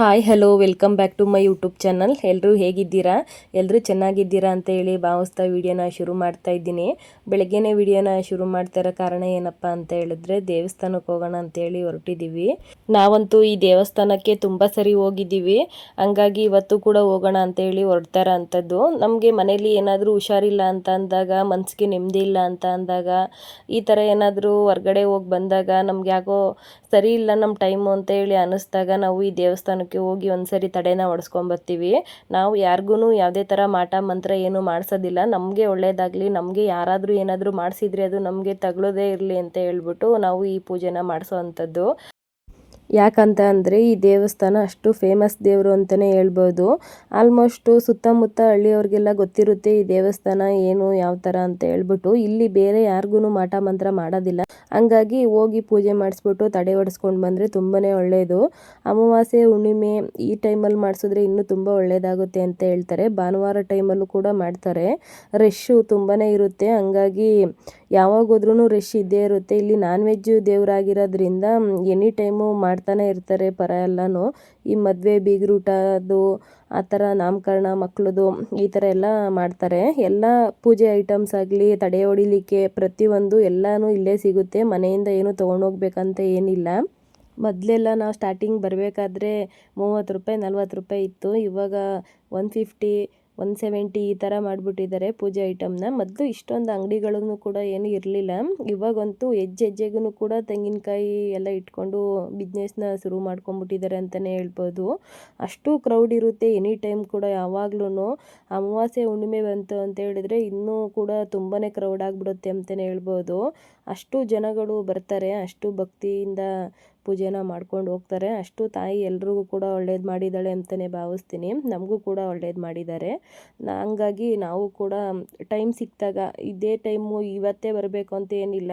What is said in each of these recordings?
Hi hello welcome back to my YouTube channel. ಎಲ್ಲರೂ ಹೇಗಿದ್ದೀರಾ? ಎಲ್ಲರೂ ಚೆನ್ನಾಗಿದ್ದೀರಾ ಅಂತ ಹೇಳಿ ಭಾವಿಸ್ತಾ ವಿಡಿಯೋನ ಶುರು ಮಾಡ್ತಾ ಇದ್ದೀನಿ. ಬೆಳಗ್ಗೆನೇ ವಿಡಿಯೋನ ಶುರು ಮಾಡ್ತಾ ಇರೋ ಕಾರಣ ಏನಪ್ಪ ಅಂತ ಹೇಳಿದ್ರೆ, ದೇವಸ್ಥಾನಕ್ಕೆ ಹೋಗೋಣ ಅಂತೇಳಿ ಹೊರಟಿದ್ದೀವಿ. ನಾವಂತೂ ಈ ದೇವಸ್ಥಾನಕ್ಕೆ ತುಂಬ ಸರಿ ಹೋಗಿದ್ದೀವಿ, ಹಂಗಾಗಿ ಇವತ್ತು ಕೂಡ ಹೋಗೋಣ ಅಂತೇಳಿ ಹೊರಡ್ತಾ ಇರೋ ಅಂಥದ್ದು. ನಮಗೆ ಮನೇಲಿ ಏನಾದರೂ ಹುಷಾರಿಲ್ಲ ಅಂತ ಅಂದಾಗ, ಮನಸ್ಸಿಗೆ ನೆಮ್ಮದಿ ಇಲ್ಲ ಅಂತ ಅಂದಾಗ, ಈ ಥರ ಏನಾದರೂ ಹೊರ್ಗಡೆ ಹೋಗಿ ಬಂದಾಗ ನಮ್ಗೆ ಯಾಕೋ ಸರಿ ಇಲ್ಲ ನಮ್ಮ ಟೈಮು ಅಂತ ಹೇಳಿ ಅನ್ನಿಸ್ದಾಗ ನಾವು ಈ ದೇವಸ್ಥಾನಕ್ಕೆ ಹೋಗಿ ಒಂದ್ಸರಿ ತಡೆನ ಹೊಡೆಸ್ಕೊಂಬರ್ತೀವಿ. ನಾವು ಯಾರಿಗೂ ಯಾವುದೇ ಥರ ಮಾಟ ಮಂತ್ರ ಏನು ಮಾಡಿಸೋದಿಲ್ಲ. ನಮಗೆ ಒಳ್ಳೇದಾಗಲಿ, ನಮಗೆ ಯಾರಾದರೂ ಏನಾದರೂ ಮಾಡಿಸಿದ್ರೆ ಅದು ನಮಗೆ ತಗೊಳ್ಳೋದೇ ಇರಲಿ ಅಂತ ಹೇಳ್ಬಿಟ್ಟು ನಾವು ಈ ಪೂಜೆನ ಮಾಡಿಸೋ ಅಂಥದ್ದು. ಯಾಕಂತ ಅಂದರೆ ಈ ದೇವಸ್ಥಾನ ಅಷ್ಟು ಫೇಮಸ್ ದೇವರು ಅಂತಲೇ ಹೇಳ್ಬೋದು. ಆಲ್ಮೋಸ್ಟು ಸುತ್ತಮುತ್ತ ಹಳ್ಳಿಯವ್ರಿಗೆಲ್ಲ ಗೊತ್ತಿರುತ್ತೆ ಈ ದೇವಸ್ಥಾನ ಏನು ಯಾವ ಥರ ಅಂತ ಹೇಳ್ಬಿಟ್ಟು. ಇಲ್ಲಿ ಬೇರೆ ಯಾರಿಗೂ ಮಾಟ ಮಂತ್ರ ಮಾಡೋದಿಲ್ಲ, ಹಂಗಾಗಿ ಹೋಗಿ ಪೂಜೆ ಮಾಡಿಸ್ಬಿಟ್ಟು ತಡೆ ಹೊಡೆಸ್ಕೊಂಡು ಬಂದರೆ ತುಂಬಾ ಒಳ್ಳೆಯದು. ಅಮಾವಾಸ್ಯೆ ಹುಣ್ಣಿಮೆ ಈ ಟೈಮಲ್ಲಿ ಮಾಡಿಸಿದ್ರೆ ಇನ್ನೂ ತುಂಬ ಒಳ್ಳೆಯದಾಗುತ್ತೆ ಅಂತ ಹೇಳ್ತಾರೆ. ಭಾನುವಾರ ಟೈಮಲ್ಲೂ ಕೂಡ ಮಾಡ್ತಾರೆ. ರಶ್ಶು ತುಂಬಾ ಇರುತ್ತೆ, ಹಂಗಾಗಿ ಯಾವಾಗ ಹೋದ್ರೂ ರಶ್ ಇದ್ದೇ ಇರುತ್ತೆ. ಇಲ್ಲಿ ನಾನ್ ವೆಜ್ಜು ದೇವರಾಗಿರೋದ್ರಿಂದ ಎನಿ ಟೈಮು ಮಾಡ್ತಾನೆ ಇರ್ತಾರೆ ಪರ ಎಲ್ಲನೂ. ಈ ಮದುವೆ ಬೀಗರೂಟ ಅದು ಆ ಥರ ನಾಮಕರಣ ಮಕ್ಕಳದು ಈ ಥರ ಎಲ್ಲ ಮಾಡ್ತಾರೆ. ಎಲ್ಲ ಪೂಜೆ ಐಟಮ್ಸ್ ಆಗಲಿ, ತಡೆ ಹೊಡಿಲಿಕ್ಕೆ ಪ್ರತಿಯೊಂದು ಎಲ್ಲನೂ ಇಲ್ಲೇ ಸಿಗುತ್ತೆ. ಮನೆಯಿಂದ ಏನು ತೊಗೊಂಡೋಗ್ಬೇಕಂತ ಏನಿಲ್ಲ. ಮೊದಲೆಲ್ಲ ನಾವು ಸ್ಟಾರ್ಟಿಂಗ್ ಬರಬೇಕಾದ್ರೆ 30 ರೂಪಾಯಿ 40 ರೂಪಾಯಿ ಇತ್ತು. ಇವಾಗ 150 170 ಈ ಥರ ಮಾಡಿಬಿಟ್ಟಿದ್ದಾರೆ ಪೂಜೆ ಐಟಮ್ನ. ಮೊದಲು ಇಷ್ಟೊಂದು ಅಂಗಡಿಗಳನ್ನು ಕೂಡ ಏನು ಇರಲಿಲ್ಲ. ಇವಾಗಂತೂ ಹೆಜ್ಜೆಗೂ ಕೂಡ ತೆಂಗಿನಕಾಯಿ ಎಲ್ಲ ಇಟ್ಕೊಂಡು ಬಿಸ್ನೆಸ್ನ ಶುರು ಮಾಡ್ಕೊಂಬಿಟ್ಟಿದ್ದಾರೆ ಅಂತಲೇ ಹೇಳ್ಬೋದು. ಅಷ್ಟು ಕ್ರೌಡ್ ಇರುತ್ತೆ ಎನಿ ಟೈಮ್ ಕೂಡ. ಯಾವಾಗ್ಲೂ ಅಮಾವಾಸ್ಯೆ ಹುಣ್ಣಿಮೆ ಬಂತು ಅಂತ ಹೇಳಿದ್ರೆ ಇನ್ನೂ ಕೂಡ ತುಂಬಾ ಕ್ರೌಡ್ ಆಗಿಬಿಡುತ್ತೆ ಅಂತಲೇ ಹೇಳ್ಬೋದು. ಅಷ್ಟು ಜನಗಳು ಬರ್ತಾರೆ, ಅಷ್ಟು ಭಕ್ತಿಯಿಂದ ಪೂಜೆನ ಮಾಡ್ಕೊಂಡು ಹೋಗ್ತಾರೆ. ಅಷ್ಟು ತಾಯಿ ಎಲ್ರಿಗೂ ಕೂಡ ಒಳ್ಳೇದು ಮಾಡಿದ್ದಾಳೆ ಅಂತಲೇ ಭಾವಿಸ್ತೀನಿ. ನಮಗೂ ಕೂಡ ಒಳ್ಳೇದು ಮಾಡಿದ್ದಾರೆ. ಹಂಗಾಗಿ ನಾವು ಕೂಡ ಟೈಮ್ ಸಿಕ್ಕಿದಾಗ ಇದೇ ಟೈಮು ಇವತ್ತೇ ಬರಬೇಕು ಅಂತ ಏನಿಲ್ಲ,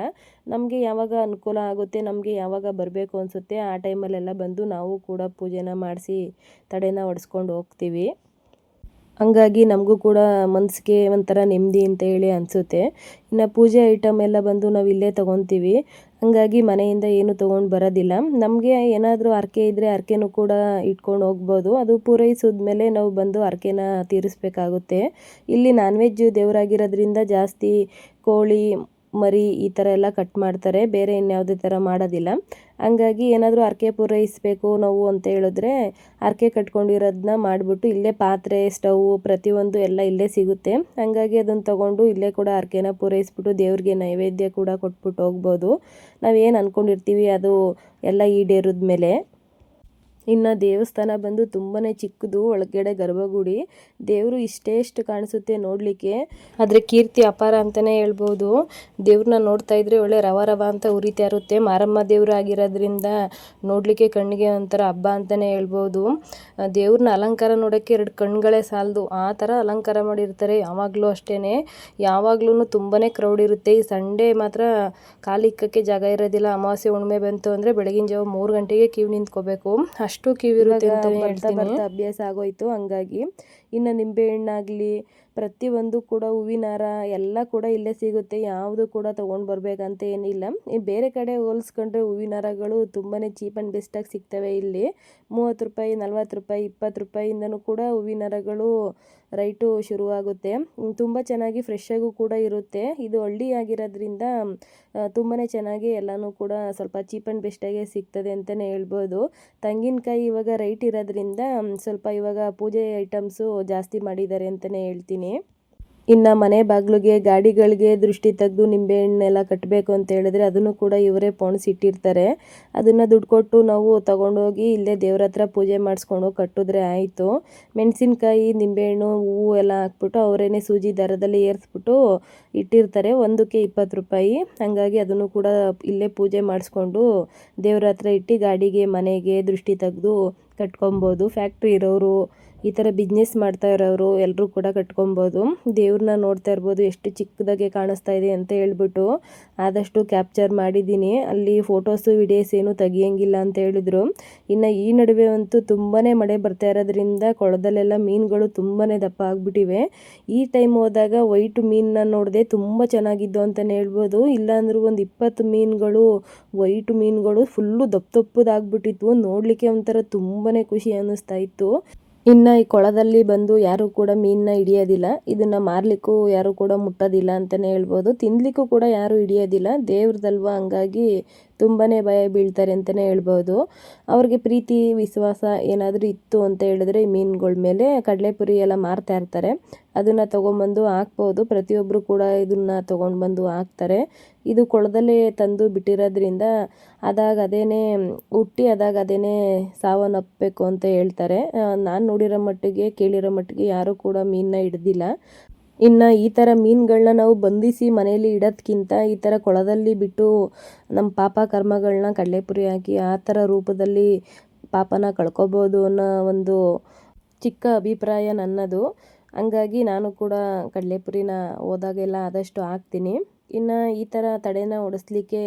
ನಮಗೆ ಯಾವಾಗ ಅನುಕೂಲ ಆಗುತ್ತೆ, ನಮಗೆ ಯಾವಾಗ ಬರಬೇಕು ಅನಿಸುತ್ತೆ ಆ ಟೈಮಲ್ಲೆಲ್ಲ ಬಂದು ನಾವು ಕೂಡ ಪೂಜೆನ ಮಾಡಿಸಿ ತಡೆನ ಹೊಡೆಸ್ಕೊಂಡು ಹೋಗ್ತೀವಿ. ಹಂಗಾಗಿ ನಮಗೂ ಕೂಡ ಮನಸ್ಸಿಗೆ ಒಂಥರ ನೆಮ್ಮದಿ ಅಂತ ಹೇಳಿ ಅನಿಸುತ್ತೆ. ಇನ್ನು ಪೂಜೆ ಐಟಮ್ ಎಲ್ಲ ಬಂದು ನಾವು ಇಲ್ಲೇ ತೊಗೊತೀವಿ, ಹಂಗಾಗಿ ಮನೆಯಿಂದ ಏನು ತೊಗೊಂಡು ಬರೋದಿಲ್ಲ. ನಮಗೆ ಏನಾದರೂ ಹರಕೆ ಇದ್ದರೆ ಹರಕೆನೂ ಕೂಡ ಇಟ್ಕೊಂಡು ಹೋಗ್ಬೋದು. ಅದು ಪೂರೈಸಿದ್ಮೇಲೆ ನಾವು ಬಂದು ಹರಕೆನ ತೀರಿಸ್ಬೇಕಾಗುತ್ತೆ. ಇಲ್ಲಿ ನಾನ್ ವೆಜ್ ದೇವರಾಗಿರೋದ್ರಿಂದ ಜಾಸ್ತಿ ಕೋಳಿ ಮರಿ ಈ ಥರ ಎಲ್ಲ ಕಟ್ ಮಾಡ್ತಾರೆ, ಬೇರೆ ಇನ್ಯಾವುದೇ ಥರ ಮಾಡೋದಿಲ್ಲ. ಹಂಗಾಗಿ ಏನಾದರೂ ಹರಕೆ ಪೂರೈಸಬೇಕು ನಾವು ಅಂತ ಹೇಳಿದ್ರೆ ಹರಕೆ ಕಟ್ಕೊಂಡಿರೋದನ್ನ ಮಾಡಿಬಿಟ್ಟು ಇಲ್ಲೇ ಪಾತ್ರೆ ಸ್ಟವ್ ಪ್ರತಿಯೊಂದು ಎಲ್ಲ ಇಲ್ಲೇ ಸಿಗುತ್ತೆ. ಹಂಗಾಗಿ ಅದನ್ನು ತೊಗೊಂಡು ಇಲ್ಲೇ ಕೂಡ ಹರಕೆನ ಪೂರೈಸ್ಬಿಟ್ಟು ದೇವ್ರಿಗೆ ನೈವೇದ್ಯ ಕೂಡ ಕೊಟ್ಬಿಟ್ಟು ಹೋಗ್ಬೋದು. ನಾವೇನು ಅಂದ್ಕೊಂಡಿರ್ತೀವಿ ಅದು ಎಲ್ಲ ಈಡೇರಿದ ಮೇಲೆ. ಇನ್ನು ದೇವಸ್ಥಾನ ಬಂದು ತುಂಬಾ ಚಿಕ್ಕದು, ಒಳಗಡೆ ಗರ್ಭಗುಡಿ. ದೇವರು ಇಷ್ಟೇಷ್ಟು ಕಾಣಿಸುತ್ತೆ ನೋಡಲಿಕ್ಕೆ, ಆದರೆ ಕೀರ್ತಿ ಅಪಾರ ಅಂತಲೇ ಹೇಳ್ಬೋದು. ದೇವ್ರನ್ನ ನೋಡ್ತಾ ಇದ್ರೆ ಒಳ್ಳೆ ರವ ರವ ಅಂತ ಉರಿತಾ ಇರುತ್ತೆ. ಮಾರಮ್ಮ ದೇವರು ಆಗಿರೋದ್ರಿಂದ ನೋಡಲಿಕ್ಕೆ ಕಣ್ಣಿಗೆ ಒಂಥರ ಹಬ್ಬ ಅಂತಲೇ ಹೇಳ್ಬೋದು. ದೇವ್ರನ್ನ ಅಲಂಕಾರ ನೋಡೋಕ್ಕೆ 2 ಕಣ್ಗಳೇ ಸಾಲದು, ಆ ಥರ ಅಲಂಕಾರ ಮಾಡಿರ್ತಾರೆ. ಯಾವಾಗಲೂ ಅಷ್ಟೇ, ಯಾವಾಗ್ಲೂ ತುಂಬಾ ಕ್ರೌಡ್ ಇರುತ್ತೆ. ಈ ಸಂಡೇ ಮಾತ್ರ ಕಾಲಿಕ್ಕಕ್ಕೆ ಜಾಗ ಇರೋದಿಲ್ಲ. ಅಮಾವಾಸ್ಯೆ ಹುಣ್ಣಿಮೆ ಬಂತು ಅಂದರೆ ಬೆಳಗಿನ ಜಾವ 3 ಗಂಟೆಗೆ ಕ್ಯೂ ನಿಂತ್ಕೋಬೇಕು, ಅಷ್ಟು ಕ್ಯೂ ಇರುತ್ತೆ ಅಂತ ಬರ್ತಾ ಅಭ್ಯಾಸ ಆಗೋಯ್ತು. ಹಂಗಾಗಿ ಇನ್ನು ನಿಂಬೆಹಣ್ಣಾಗಲಿ ಪ್ರತಿಯೊಂದು ಕೂಡ ಹೂವಿನ ಹಾರ ಎಲ್ಲ ಕೂಡ ಇಲ್ಲೇ ಸಿಗುತ್ತೆ. ಯಾವುದು ಕೂಡ ತೊಗೊಂಡು ಬರಬೇಕಂತ ಏನಿಲ್ಲ. ಈ ಬೇರೆ ಕಡೆ ಹೋಲಿಸ್ಕೊಂಡ್ರೆ ಹೂವಿನ ಹಾರಗಳು ತುಂಬಾ ಚೀಪ್ ಆ್ಯಂಡ್ ಬೆಸ್ಟಾಗಿ ಸಿಗ್ತವೆ. ಇಲ್ಲಿ 30 ರೂಪಾಯಿ 40 ರೂಪಾಯಿ 20 ರೂಪಾಯಿಂದನೂ ಕೂಡ ಹೂವಿನ ಹಾರಗಳು ರೈಟು ಶುರುವಾಗುತ್ತೆ. ತುಂಬ ಚೆನ್ನಾಗಿ ಫ್ರೆಶ್ಶಾಗೂ ಕೂಡ ಇರುತ್ತೆ. ಇದು ಹಳ್ಳಿ ಆಗಿರೋದ್ರಿಂದ ತುಂಬಾ ಚೆನ್ನಾಗಿ ಎಲ್ಲನೂ ಕೂಡ ಸ್ವಲ್ಪ ಚೀಪ್ ಆ್ಯಂಡ್ ಬೆಸ್ಟಾಗೆ ಸಿಗ್ತದೆ ಅಂತಲೇ ಹೇಳ್ಬೋದು. ತೆಂಗಿನಕಾಯಿ ಇವಾಗ ರೈಟ್ ಇರೋದ್ರಿಂದ ಸ್ವಲ್ಪ ಇವಾಗ ಪೂಜೆ ಐಟಮ್ಸು ಜಾಸ್ತಿ ಮಾಡಿದ್ದಾರೆ ಅಂತಲೇ ಹೇಳ್ತೀನಿ. ಇನ್ನು ಮನೆ ಬಾಗಿಲಿಗೆ ಗಾಡಿಗಳಿಗೆ ದೃಷ್ಟಿ ತೆಗೆದು ನಿಂಬೆಹಣ್ಣೆಲ್ಲ ಕಟ್ಟಬೇಕು ಅಂತ ಹೇಳಿದ್ರೆ ಅದನ್ನು ಕೂಡ ಇವರೇ ಪೋಣಿಸಿಟ್ಟಿರ್ತಾರೆ. ಅದನ್ನು ದುಡ್ಡು ಕೊಟ್ಟು ನಾವು ತೊಗೊಂಡೋಗಿ ಇಲ್ಲೇ ದೇವ್ರ ಹತ್ರ ಪೂಜೆ ಮಾಡಿಸ್ಕೊಂಡು ಕಟ್ಟಿದ್ರೆ ಆಯಿತು. ಮೆಣಸಿನ್ಕಾಯಿ ನಿಂಬೆಹಣ್ಣು ಹೂವು ಎಲ್ಲ ಹಾಕ್ಬಿಟ್ಟು ಅವರೇನೆ ಸೂಜಿ ದಾರದಲ್ಲಿ ಏರಿಸ್ಬಿಟ್ಟು ಇಟ್ಟಿರ್ತಾರೆ. ಒಂದಕ್ಕೆ 20 ರೂಪಾಯಿ. ಹಾಗಾಗಿ ಅದನ್ನು ಕೂಡ ಇಲ್ಲೇ ಪೂಜೆ ಮಾಡಿಸ್ಕೊಂಡು ದೇವ್ರ ಹತ್ರ ಇಟ್ಟು ಗಾಡಿಗೆ ಮನೆಗೆ ದೃಷ್ಟಿ ತೆಗೆದು ಕಟ್ಕೊಬೋದು. ಫ್ಯಾಕ್ಟ್ರಿ ಇರೋರು ಈ ಥರ ಬಿಸ್ನೆಸ್ ಮಾಡ್ತಾ ಇರೋರು ಎಲ್ಲರೂ ಕೂಡ ಕಟ್ಕೊಬೋದು. ದೇವ್ರನ್ನ ನೋಡ್ತಾ ಇರ್ಬೋದು ಎಷ್ಟು ಚಿಕ್ಕದಾಗೆ ಕಾಣಿಸ್ತಾ ಇದೆ ಅಂತ ಹೇಳ್ಬಿಟ್ಟು ಆದಷ್ಟು ಕ್ಯಾಪ್ಚರ್ ಮಾಡಿದ್ದೀನಿ. ಅಲ್ಲಿ ಫೋಟೋಸು ವಿಡಿಯೋಸ್ ಏನು ತೆಗಿಯಂಗಿಲ್ಲ ಅಂತ ಹೇಳಿದ್ರು. ಇನ್ನು ಈ ನಡುವೆ ಅಂತೂ ತುಂಬಾ ಮಳೆ ಬರ್ತಾ ಇರೋದ್ರಿಂದ ಕೊಳದಲ್ಲೆಲ್ಲ ಮೀನುಗಳು ತುಂಬಾ ದಪ್ಪ ಆಗಿಬಿಟ್ಟಿವೆ. ಈ ಟೈಮ್ ಹೋದಾಗ ವೈಟ್ ಮೀನನ್ನ ನೋಡಿದೆ, ತುಂಬ ಚೆನ್ನಾಗಿದ್ದು ಅಂತಲೇ ಹೇಳ್ಬೋದು. ಇಲ್ಲಾಂದ್ರೂ ಒಂದು 20 ಮೀನುಗಳು ವೈಟ್ ಮೀನುಗಳು ಫುಲ್ಲು ದಪ್ಪದಾಗ್ಬಿಟ್ಟಿದ್ವು. ನೋಡಲಿಕ್ಕೆ ಒಂಥರ ತುಂಬಾ ಖುಷಿ ಅನ್ನಿಸ್ತಾ ಇತ್ತು. ಇನ್ನು ಈ ಕೊಳದಲ್ಲಿ ಬಂದು ಯಾರೂ ಕೂಡ ಮೀನನ್ನ ಹಿಡಿಯೋದಿಲ್ಲ, ಇದನ್ನು ಮಾರಲಿಕ್ಕೂ ಯಾರೂ ಕೂಡ ಮುಟ್ಟೋದಿಲ್ಲ ಅಂತಲೇ ಹೇಳ್ಬೋದು. ತಿನ್ನಲಿಕ್ಕೂ ಕೂಡ ಯಾರೂ ಹಿಡಿಯೋದಿಲ್ಲ, ದೇವ್ರದಲ್ವ, ಹಂಗಾಗಿ ತುಂಬಾ ಭಯ ಬೀಳ್ತಾರೆ ಅಂತಲೇ ಹೇಳ್ಬೋದು. ಅವ್ರಿಗೆ ಪ್ರೀತಿ ವಿಶ್ವಾಸ ಏನಾದರೂ ಇತ್ತು ಅಂತ ಹೇಳಿದ್ರೆ ಈ ಮೀನುಗಳ ಮೇಲೆ ಕಡಲೆಪುರಿ ಎಲ್ಲ ಮಾರ್ತಾ ಇರ್ತಾರೆ, ಅದನ್ನು ತೊಗೊಂಬಂದು ಹಾಕ್ಬೋದು. ಪ್ರತಿಯೊಬ್ಬರು ಕೂಡ ಇದನ್ನು ತೊಗೊಂಡು ಬಂದು ಹಾಕ್ತಾರೆ. ಇದು ಕೊಳದಲ್ಲೇ ತಂದು ಬಿಟ್ಟಿರೋದ್ರಿಂದ ಅದಾಗ ಅದೇನೇ ಹುಟ್ಟಿ ಅದಾಗ ಅದೇನೇ ಸಾವನ್ನಪ್ಪಬೇಕು ಅಂತ ಹೇಳ್ತಾರೆ. ನಾನು ನೋಡಿರೋ ಮಟ್ಟಿಗೆ ಕೇಳಿರೋ ಮಟ್ಟಿಗೆ ಯಾರೂ ಕೂಡ ಮೀನನ್ನ ಹಿಡ್ದಿಲ್ಲ. ಇನ್ನು ಈ ಥರ ಮೀನುಗಳನ್ನ ನಾವು ಬಂಧಿಸಿ ಮನೆಯಲ್ಲಿ ಇಡೋದ್ಕಿಂತ ಈ ಥರ ಕೊಳದಲ್ಲಿ ಬಿಟ್ಟು ನಮ್ಮ ಪಾಪ ಕರ್ಮಗಳನ್ನ ಕಡಲೆಪುರಿ ಹಾಕಿ ಆ ಥರ ರೂಪದಲ್ಲಿ ಪಾಪನ ಕಳ್ಕೊಬೋದು ಅನ್ನೋ ಒಂದು ಚಿಕ್ಕ ಅಭಿಪ್ರಾಯ ನನ್ನದು. ಹಂಗಾಗಿ ನಾನು ಕೂಡ ಕಡಲೆಪುರಿನ ಹೋದಾಗೆಲ್ಲ ಆದಷ್ಟು ಹಾಕ್ತೀನಿ. ಇನ್ನು ಈ ಥರ ತಡೆನ ಹೊಡೆಸ್ಲಿಕ್ಕೆ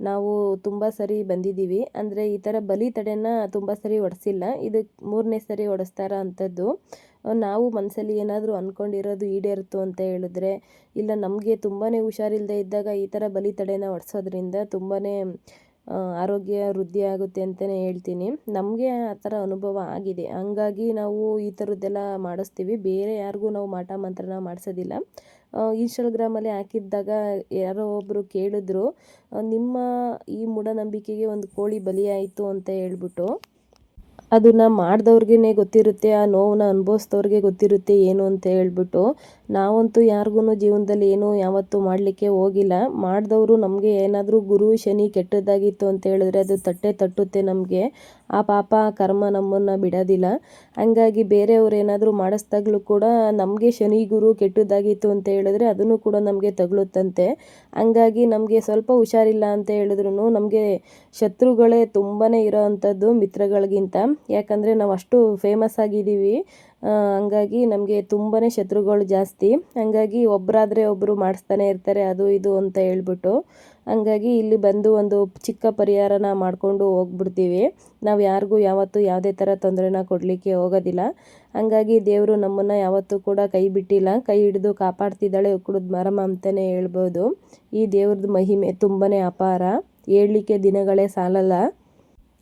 ನಾವು ತುಂಬ ಸರಿ ಬಂದಿದ್ದೀವಿ. ಅಂದರೆ ಈ ಥರ ಬಲಿ ತಡೆನ ತುಂಬ ಸರಿ ಹೊಡೆಸಿಲ್ಲ, ಇದು 3ನೇ ಸರಿ ಹೊಡೆಸ್ತಾರ ಅಂಥದ್ದು. ನಾವು ಮನಸ್ಸಲ್ಲಿ ಏನಾದರೂ ಅಂದ್ಕೊಂಡಿರೋದು ಈಡೇರಿತು ಅಂತ ಹೇಳಿದ್ರೆ, ಇಲ್ಲ ನಮಗೆ ತುಂಬಾ ಹುಷಾರಿಲ್ಲದೆ ಇದ್ದಾಗ ಈ ಥರ ಬಲಿ ತಡೆನ ಹೊಡೆಸೋದ್ರಿಂದ ತುಂಬಾ ಆರೋಗ್ಯ ವೃದ್ಧಿ ಆಗುತ್ತೆ ಅಂತಲೇ ಹೇಳ್ತೀನಿ. ನಮಗೆ ಆ ಥರ ಅನುಭವ ಆಗಿದೆ, ಹಂಗಾಗಿ ನಾವು ಈ ಥರದ್ದೆಲ್ಲ ಮಾಡಿಸ್ತೀವಿ. ಬೇರೆ ಯಾರಿಗೂ ನಾವು ಮಾಟ ಮಂತ್ರನ ಮಾಡಿಸೋದಿಲ್ಲ. ಇನ್ಸ್ಟಾಗ್ರಾಮಲ್ಲಿ ಹಾಕಿದ್ದಾಗ ಯಾರೋ ಒಬ್ಬರು ಕೇಳಿದ್ರು, ನಿಮ್ಮ ಈ ಮೂಢನಂಬಿಕೆಗೆ ಒಂದು ಕೋಳಿ ಬಲಿಯಾಯಿತು ಅಂತ ಹೇಳ್ಬಿಟ್ಟು. ಅದನ್ನು ಮಾಡಿದವ್ರಿಗೇ ಗೊತ್ತಿರುತ್ತೆ, ಆ ನೋವನ್ನ ಅನುಭವಿಸ್ದವ್ರಿಗೆ ಗೊತ್ತಿರುತ್ತೆ ಏನು ಅಂತ ಹೇಳ್ಬಿಟ್ಟು. ನಾವಂತೂ ಯಾರಿಗೂ ಜೀವನದಲ್ಲಿ ಏನೂ ಯಾವತ್ತೂ ಮಾಡಲಿಕ್ಕೆ ಹೋಗಿಲ್ಲ. ಮಾಡಿದವರು ನಮಗೆ ಏನಾದರೂ ಗುರು ಶನಿ ಕೆಟ್ಟದ್ದಾಗಿತ್ತು ಅಂತ ಹೇಳಿದ್ರೆ ಅದು ತಟ್ಟುತ್ತೆ ನಮಗೆ. ಆ ಪಾಪ ಕರ್ಮ ನಮ್ಮನ್ನು ಬಿಡೋದಿಲ್ಲ. ಹಂಗಾಗಿ ಬೇರೆಯವ್ರು ಏನಾದರೂ ಮಾಡಿಸ್ದಾಗಲೂ ಕೂಡ ನಮಗೆ ಶನಿ ಗುರು ಕೆಟ್ಟದ್ದಾಗಿತ್ತು ಅಂತ ಹೇಳಿದ್ರೆ ಅದನ್ನು ಕೂಡ ನಮಗೆ ತಗುಲುತ್ತಂತೆ. ಹಂಗಾಗಿ ನಮಗೆ ಸ್ವಲ್ಪ ಹುಷಾರಿಲ್ಲ ಅಂತ ಹೇಳಿದ್ರು ನಮಗೆ ಶತ್ರುಗಳೇ ತುಂಬಾ ಇರೋ ಅಂಥದ್ದು ಮಿತ್ರಗಳಿಗಿಂತ. ಯಾಕಂದರೆ ನಾವು ಅಷ್ಟು ಫೇಮಸ್ ಆಗಿದ್ದೀವಿ, ಹಂಗಾಗಿ ನಮಗೆ ತುಂಬಾ ಶತ್ರುಗಳು ಜಾಸ್ತಿ. ಹಂಗಾಗಿ ಒಬ್ಬರಾದರೆ ಒಬ್ಬರು ಮಾಡಿಸ್ತಾನೆ ಇರ್ತಾರೆ ಅದು ಇದು ಅಂತ ಹೇಳ್ಬಿಟ್ಟು. ಹಂಗಾಗಿ ಇಲ್ಲಿ ಬಂದು ಒಂದು ಚಿಕ್ಕ ಪರಿಹಾರನ ಮಾಡಿಕೊಂಡು ಹೋಗ್ಬಿಡ್ತೀವಿ. ನಾವು ಯಾರಿಗೂ ಯಾವತ್ತೂ ಯಾವುದೇ ಥರ ತೊಂದರೆನ ಕೊಡಲಿಕ್ಕೆ ಹೋಗೋದಿಲ್ಲ. ಹಂಗಾಗಿ ದೇವರು ನಮ್ಮನ್ನು ಯಾವತ್ತೂ ಕೂಡ ಕೈ ಬಿಟ್ಟಿಲ್ಲ, ಕೈ ಹಿಡಿದು ಕಾಪಾಡ್ತಿದ್ದಾಳೆ ಉಕ್ಕುಳದ ಮರಮ ಅಂತಲೇ ಹೇಳ್ಬೋದು. ಈ ದೇವ್ರದ್ದು ಮಹಿಮೆ ತುಂಬಾ ಅಪಾರ, ಹೇಳಲಿಕ್ಕೆ ದಿನಗಳೇ ಸಾಲಲ್ಲ.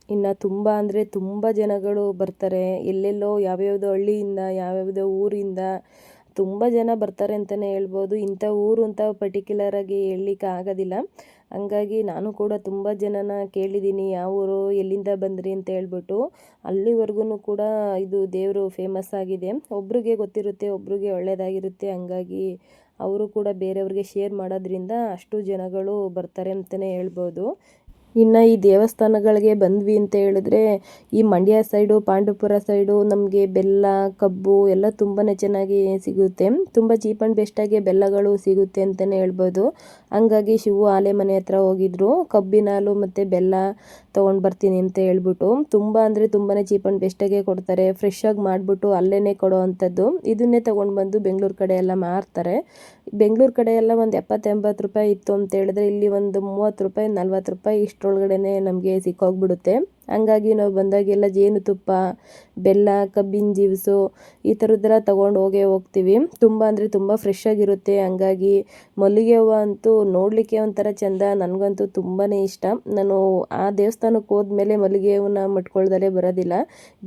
ಇನ್ನು ತುಂಬ ಅಂದರೆ ತುಂಬ ಜನಗಳು ಬರ್ತಾರೆ, ಎಲ್ಲೆಲ್ಲೋ ಯಾವ್ಯಾವುದೋ ಹಳ್ಳಿಯಿಂದ ಯಾವ್ಯಾವುದೋ ಊರಿಂದ ತುಂಬ ಜನ ಬರ್ತಾರೆ ಅಂತಲೇ ಹೇಳ್ಬೋದು. ಇಂಥ ಊರು ಅಂತ ಪರ್ಟಿಕ್ಯುಲರಾಗಿ ಹೇಳಲಿಕ್ಕೆ ಆಗೋದಿಲ್ಲ. ಹಂಗಾಗಿ ನಾನು ಕೂಡ ತುಂಬ ಜನನ ಕೇಳಿದ್ದೀನಿ, ಯಾವ ಊರು ಎಲ್ಲಿಂದ ಬಂದ್ರಿ ಅಂತ ಹೇಳ್ಬಿಟ್ಟು. ಅಲ್ಲಿವರೆಗೂ ಕೂಡ ಇದು ದೇವರು ಫೇಮಸ್ ಆಗಿದೆ. ಒಬ್ರಿಗೆ ಗೊತ್ತಿರುತ್ತೆ, ಒಬ್ರಿಗೆ ಒಳ್ಳೆಯದಾಗಿರುತ್ತೆ, ಹಂಗಾಗಿ ಅವರು ಕೂಡ ಬೇರೆಯವ್ರಿಗೆ ಶೇರ್ ಮಾಡೋದ್ರಿಂದ ಅಷ್ಟು ಜನಗಳು ಬರ್ತಾರೆ ಅಂತಲೇ ಹೇಳ್ಬೋದು. ಇನ್ನು ಈ ದೇವಸ್ಥಾನಗಳಿಗೆ ಬಂದ್ವಿ ಅಂತ ಹೇಳಿದ್ರೆ ಈ ಮಂಡ್ಯ ಸೈಡು ಪಾಂಡವಪುರ ಸೈಡು ನಮಗೆ ಬೆಲ್ಲ ಕಬ್ಬು ಎಲ್ಲ ತುಂಬಾ ಚೆನ್ನಾಗಿ ಸಿಗುತ್ತೆ. ತುಂಬ ಚೀಪ್ ಆ್ಯಂಡ್ ಬೆಸ್ಟಾಗಿ ಬೆಲ್ಲಗಳು ಸಿಗುತ್ತೆ ಅಂತಲೇ ಹೇಳ್ಬೋದು. ಹಂಗಾಗಿ ಶಿವು ಆಲೆ ಮನೆ ಹತ್ರ ಹೋಗಿದ್ರು, ಕಬ್ಬಿನ ಹಾಲು ಮತ್ತು ಬೆಲ್ಲ ತೊಗೊಂಡು ಬರ್ತೀನಿ ಅಂತ ಹೇಳ್ಬಿಟ್ಟು. ತುಂಬ ಅಂದರೆ ತುಂಬಾ ಚೀಪ್ ಆ್ಯಂಡ್ ಬೆಸ್ಟಾಗೆ ಕೊಡ್ತಾರೆ, ಫ್ರೆಶ್ಶಾಗಿ ಮಾಡಿಬಿಟ್ಟು ಅಲ್ಲೇ ಕೊಡೋ ಅಂಥದ್ದು. ಇದನ್ನೇ ತೊಗೊಂಡು ಬಂದು ಬೆಂಗಳೂರು ಕಡೆ ಎಲ್ಲ ಮಾರ್ತಾರೆ. ಬೆಂಗಳೂರು ಕಡೆ ಎಲ್ಲ ಒಂದು 70-80 ರೂಪಾಯಿ ಇತ್ತು ಅಂತ ಹೇಳಿದ್ರೆ ಇಲ್ಲಿ ಒಂದು 30 ರೂಪಾಯಿ 40 ರೂಪಾಯಿ ಇಷ್ಟರೊಳಗಡೆ ನಮಗೆ ಸಿಕ್ಕೋಗ್ಬಿಡುತ್ತೆ. ಹಂಗಾಗಿ ನಾವು ಬಂದಾಗೆಲ್ಲ ಜೇನುತುಪ್ಪ, ಬೆಲ್ಲ, ಕಬ್ಬಿನ ಜ್ಯೂಸು ಈ ಥರದ್ದೆಲ್ಲ ತೊಗೊಂಡು ಹೋಗ್ತೀವಿ. ತುಂಬ ಅಂದರೆ ತುಂಬ ಫ್ರೆಶ್ ಆಗಿರುತ್ತೆ. ಹಂಗಾಗಿ ಮಲ್ಲಿಗೆ ಹೂವು ಅಂತೂ ನೋಡಲಿಕ್ಕೆ ಒಂಥರ ಚೆಂದ, ನನಗಂತೂ ತುಂಬಾ ಇಷ್ಟ. ನಾನು ಆ ದೇವಸ್ಥಾನಕ್ಕೆ ಹೋದ್ಮೇಲೆ ಮಲ್ಲಿಗೆ ಹೂವನ್ನ ಮುಟ್ಕೊಳ್ದಲೇ ಬರೋದಿಲ್ಲ.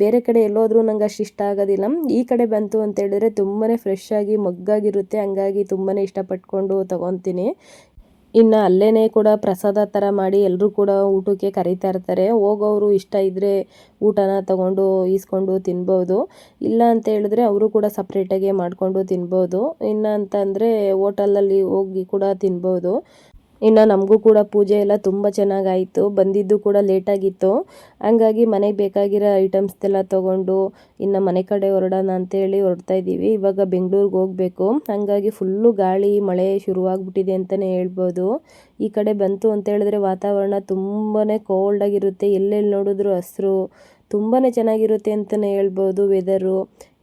ಬೇರೆ ಕಡೆ ಎಲ್ಲೋದ್ರೂ ನಂಗೆ ಅಷ್ಟು ಇಷ್ಟ ಆಗೋದಿಲ್ಲ. ಈ ಕಡೆ ಬಂತು ಅಂತ ಹೇಳಿದ್ರೆ ತುಂಬಾ ಫ್ರೆಶ್ ಆಗಿ ಮಗ್ಗಾಗಿರುತ್ತೆ, ಹಂಗಾಗಿ ತುಂಬಾ ಇಷ್ಟಪಟ್ಕೊಂಡು ತೊಗೊತೀನಿ. ಇನ್ನು ಅಲ್ಲೇ ಕೂಡ ಪ್ರಸಾದ ಥರ ಮಾಡಿ ಎಲ್ಲರೂ ಕೂಡ ಊಟಕ್ಕೆ ಕರೀತಾ ಇರ್ತಾರೆ. ಹೋಗೋರು ಇಷ್ಟ ಇದ್ದರೆ ಊಟನ ತಗೊಂಡು ಈಸ್ಕೊಂಡು ತಿನ್ಬೋದು, ಇಲ್ಲ ಅಂತ ಹೇಳಿದ್ರೆ ಅವರು ಕೂಡ ಸಪ್ರೇಟಾಗಿ ಮಾಡಿಕೊಂಡು ತಿನ್ಬೋದು. ಇನ್ನು ಅಂತಂದರೆ ಹೋಟೆಲಲ್ಲಿ ಹೋಗಿ ಕೂಡ ತಿನ್ಬೋದು. ಇನ್ನು ನಮಗೂ ಕೂಡ ಪೂಜೆ ಎಲ್ಲ ತುಂಬ ಚೆನ್ನಾಗಾಯಿತು, ಬಂದಿದ್ದು ಕೂಡ ಲೇಟಾಗಿತ್ತು. ಹಂಗಾಗಿ ಮನೆಗೆ ಬೇಕಾಗಿರೋ ಐಟಮ್ಸ್ದೆಲ್ಲ ತೊಗೊಂಡು ಇನ್ನು ಮನೆ ಕಡೆ ಹೊರಡೋಣ ಅಂತೇಳಿ ಹೊರಡ್ತಾ ಇದ್ದೀವಿ. ಇವಾಗ ಬೆಂಗಳೂರಿಗೆ ಹೋಗಬೇಕು, ಹಂಗಾಗಿ ಫುಲ್ಲು ಗಾಳಿ ಮಳೆ ಶುರುವಾಗ್ಬಿಟ್ಟಿದೆ ಅಂತಲೇ ಹೇಳ್ಬೋದು. ಈ ಕಡೆ ಬಂತು ಅಂತ ಹೇಳಿದ್ರೆ ವಾತಾವರಣ ತುಂಬಾ ಕೋಲ್ಡಾಗಿರುತ್ತೆ, ಎಲ್ಲೆಲ್ಲಿ ನೋಡಿದ್ರು ಹಸಿರು, ತುಂಬಾ ಚೆನ್ನಾಗಿರುತ್ತೆ ಅಂತಲೇ ಹೇಳ್ಬೋದು ವೆದರು.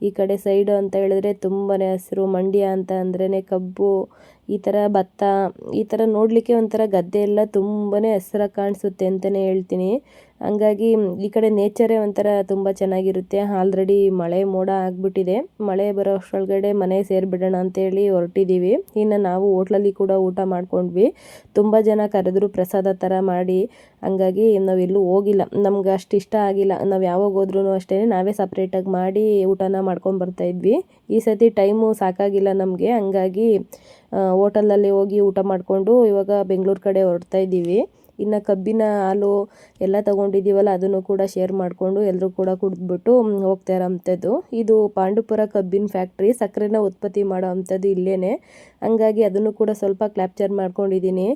ಈ ಕಡೆ ಸೈಡು ಅಂತ ಹೇಳಿದ್ರೆ ತುಂಬಾ ಹಸಿರು. ಮಂಡ್ಯ ಅಂತ ಅಂದ್ರೇ ಕಬ್ಬು, ಈ ಥರ ಭತ್ತ, ಈ ಥರ ನೋಡಲಿಕ್ಕೆ ಒಂಥರ ಗದ್ದೆ ಎಲ್ಲ ತುಂಬಾ ಹಸಿರಾಗಿ ಕಾಣಿಸುತ್ತೆ ಅಂತಲೇ ಹೇಳ್ತೀನಿ. ಹಂಗಾಗಿ ಈ ಕಡೆ ನೇಚರೇ ಒಂಥರ ತುಂಬ ಚೆನ್ನಾಗಿರುತ್ತೆ. ಆಲ್ರೆಡಿ ಮಳೆ ಮೋಡ ಆಗಿಬಿಟ್ಟಿದೆ. ಮಳೆ ಬರೋ ಅಷ್ಟರೊಳಗಡೆ ಮನೆ ಸೇರಿಬಿಡೋಣ ಅಂತೇಳಿ ಹೊರಟಿದ್ದೀವಿ. ಇನ್ನು ನಾವು ಹೋಟ್ಲಲ್ಲಿ ಕೂಡ ಊಟ ಮಾಡ್ಕೊಂಡ್ವಿ. ತುಂಬ ಜನ ಕರೆದ್ರು ಪ್ರಸಾದ ಥರ ಮಾಡಿ. ಹಂಗಾಗಿ ನಾವೆಲ್ಲೂ ಹೋಗಿಲ್ಲ, ನಮ್ಗೆ ಅಷ್ಟು ಇಷ್ಟ ಆಗಿಲ್ಲ. ನಾವು ಯಾವಾಗ ಹೋದ್ರೂ ಅಷ್ಟೇ ನಾವೇ ಸಪ್ರೇಟಾಗಿ ಮಾಡಿ ಊಟನ ಮಾಡ್ಕೊಂಬರ್ತಾಯಿದ್ವಿ. ಈ ಸತಿ ಟೈಮು ಸಾಕಾಗಿಲ್ಲ ನಮಗೆ. ಹಂಗಾಗಿ ಹೋಟೆಲಲ್ಲಿ ಹೋಗಿ ಊಟ ಮಾಡಿಕೊಂಡು ಇವಾಗ ಬೆಂಗಳೂರು ಕಡೆ ಹೊರಡ್ತಾ ಇದ್ದೀವಿ. ಇನ್ನು ಕಬ್ಬಿನ ಹಾಲು ಎಲ್ಲ ತೊಗೊಂಡಿದ್ದೀವಲ್ಲ, ಅದನ್ನು ಕೂಡ ಶೇರ್ ಮಾಡಿಕೊಂಡು ಎಲ್ಲರೂ ಕೂಡ ಕುಡಿದ್ಬಿಟ್ಟು ಹೋಗ್ತಾ ಇರೋವಂಥದ್ದು. ಇದು ಪಾಂಡುಪುರ ಕಬ್ಬಿನ ಫ್ಯಾಕ್ಟ್ರಿ, ಸಕ್ಕರೆನ ಉತ್ಪತ್ತಿ ಮಾಡೋ ಅಂಥದ್ದು ಇಲ್ಲೇ. ಹಂಗಾಗಿ ಅದನ್ನು ಕೂಡ ಸ್ವಲ್ಪ ಕ್ಯಾಪ್ಚರ್ ಮಾಡ್ಕೊಂಡಿದ್ದೀನಿ.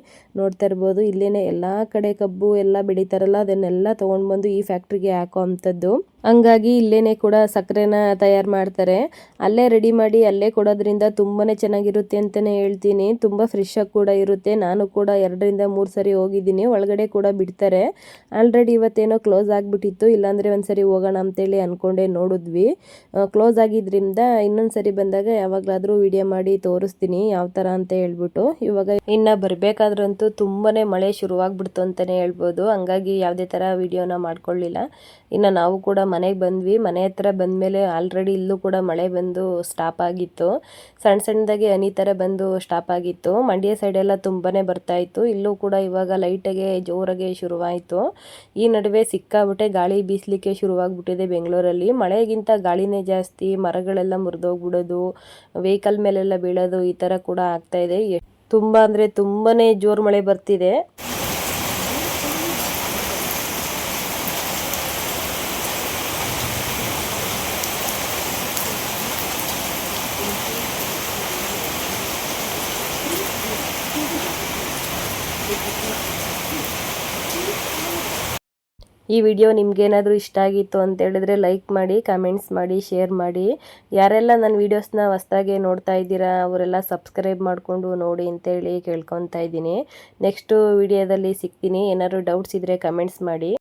ನೋಡ್ತಾ ಇರ್ಬೋದು, ಇಲ್ಲೇ ಎಲ್ಲ ಕಡೆ ಕಬ್ಬು ಎಲ್ಲ ಬೆಳೀತಾರಲ್ಲ, ಅದನ್ನೆಲ್ಲ ತೊಗೊಂಡು ಬಂದು ಈ ಫ್ಯಾಕ್ಟ್ರಿಗೆ ಹಾಕೋ ಅಂಥದ್ದು. ಹಂಗಾಗಿ ಇಲ್ಲೇ ಕೂಡ ಸಕ್ಕರೆನ ತಯಾರು ಮಾಡ್ತಾರೆ. ಅಲ್ಲೇ ರೆಡಿ ಮಾಡಿ ಅಲ್ಲೇ ಕೊಡೋದ್ರಿಂದ ತುಂಬಾ ಚೆನ್ನಾಗಿರುತ್ತೆ ಅಂತಲೇ ಹೇಳ್ತೀನಿ. ತುಂಬ ಫ್ರೆಶ್ಶಾಗಿ ಕೂಡ ಇರುತ್ತೆ. ನಾನು ಕೂಡ 2 ರಿಂದ 3 ಸರಿ ಹೋಗಿದ್ದೀನಿ. ಒಳಗಡೆ ಕೂಡ ಬಿಡ್ತಾರೆ. ಆಲ್ರೆಡಿ ಇವತ್ತೇನೋ ಕ್ಲೋಸ್ ಆಗಿಬಿಟ್ಟಿತ್ತು, ಇಲ್ಲಾಂದರೆ ಒಂದ್ಸರಿ ಹೋಗೋಣ ಅಂತೇಳಿ ಅಂದ್ಕೊಂಡೆ ನೋಡಿದ್ವಿ. ಕ್ಲೋಸ್ ಆಗಿದ್ದರಿಂದ ಇನ್ನೊಂದು ಸರಿ ಬಂದಾಗ ಯಾವಾಗಲಾದರೂ ವಿಡಿಯೋ ಮಾಡಿ ತೋರಿಸ್ತೀನಿ ಯಾವ ಥರ ಅಂತ ಹೇಳ್ಬಿಟ್ಟು. ಇವಾಗ ಇನ್ನು ಬರಬೇಕಾದ್ರಂತೂ ತುಂಬಾ ಮಳೆ ಶುರುವಾಗ್ಬಿಡ್ತು ಅಂತಲೇ ಹೇಳ್ಬೋದು. ಹಂಗಾಗಿ ಯಾವುದೇ ಥರ ವಿಡಿಯೋನ ಮಾಡ್ಕೊಳ್ಳಿಲ್ಲ. ಇನ್ನು ನಾವು ಕೂಡ ಮನೆಗೆ ಬಂದ್ವಿ. ಮನೆ ಹತ್ರ ಬಂದಮೇಲೆ ಆಲ್ರೆಡಿ ಇಲ್ಲೂ ಕೂಡ ಮಳೆ ಬಂದು ಸ್ಟಾಪ್ ಆಗಿತ್ತು. ಸಣ್ಣ ಸಣ್ಣದಾಗಿ ಹನಿ ಥರ ಬಂದು ಸ್ಟಾಪ್ ಆಗಿತ್ತು. ಮಂಡ್ಯ ಸೈಡೆಲ್ಲ ತುಂಬಾ ಬರ್ತಾಯಿತ್ತು. ಇಲ್ಲೂ ಕೂಡ ಇವಾಗ ಲೈಟಾಗೆ ಜೋರಾಗೆ ಶುರುವಾಯಿತು. ಈ ನಡುವೆ ಸಿಕ್ಕಾಬಿಟ್ಟೆ ಗಾಳಿ ಬೀಸಲಿಕ್ಕೆ ಶುರುವಾಗ್ಬಿಟ್ಟಿದೆ ಬೆಂಗಳೂರಲ್ಲಿ. ಮಳೆಗಿಂತ ಗಾಳಿನೇ ಜಾಸ್ತಿ. ಮರಗಳೆಲ್ಲ ಮುರಿದೋಗ್ಬಿಡೋದು, ವೆಹಿಕಲ್ ಮೇಲೆಲ್ಲ ಬೀಳೋದು, ಈ ಥರ ಕೂಡ ಆಗ್ತಾಯಿದೆ. ತುಂಬ ಅಂದರೆ ತುಂಬಾ ಜೋರು ಮಳೆ ಬರ್ತಿದೆ. ಈ ವಿಡಿಯೋ ನಿಮ್ಗೇನಾದರೂ ಇಷ್ಟ ಆಗಿತ್ತು ಅಂತ ಹೇಳಿದ್ರೆ ಲೈಕ್ ಮಾಡಿ, ಕಮೆಂಟ್ಸ್ ಮಾಡಿ, ಶೇರ್ ಮಾಡಿ. ಯಾರೆಲ್ಲ ನನ್ನ ವೀಡಿಯೋಸ್ನ ಹೊಸ್ದಾಗಿ ನೋಡ್ತಾ ಇದ್ದೀರಾ ಅವರೆಲ್ಲ ಸಬ್ಸ್ಕ್ರೈಬ್ ಮಾಡಿಕೊಂಡು ನೋಡಿ ಅಂತೇಳಿ ಕೇಳ್ಕೊತಾ ಇದ್ದೀನಿ. ನೆಕ್ಸ್ಟು ವಿಡಿಯೋದಲ್ಲಿ ಸಿಗ್ತೀನಿ. ಏನಾದರೂ ಡೌಟ್ಸ್ ಇದ್ದರೆ ಕಮೆಂಟ್ಸ್ ಮಾಡಿ.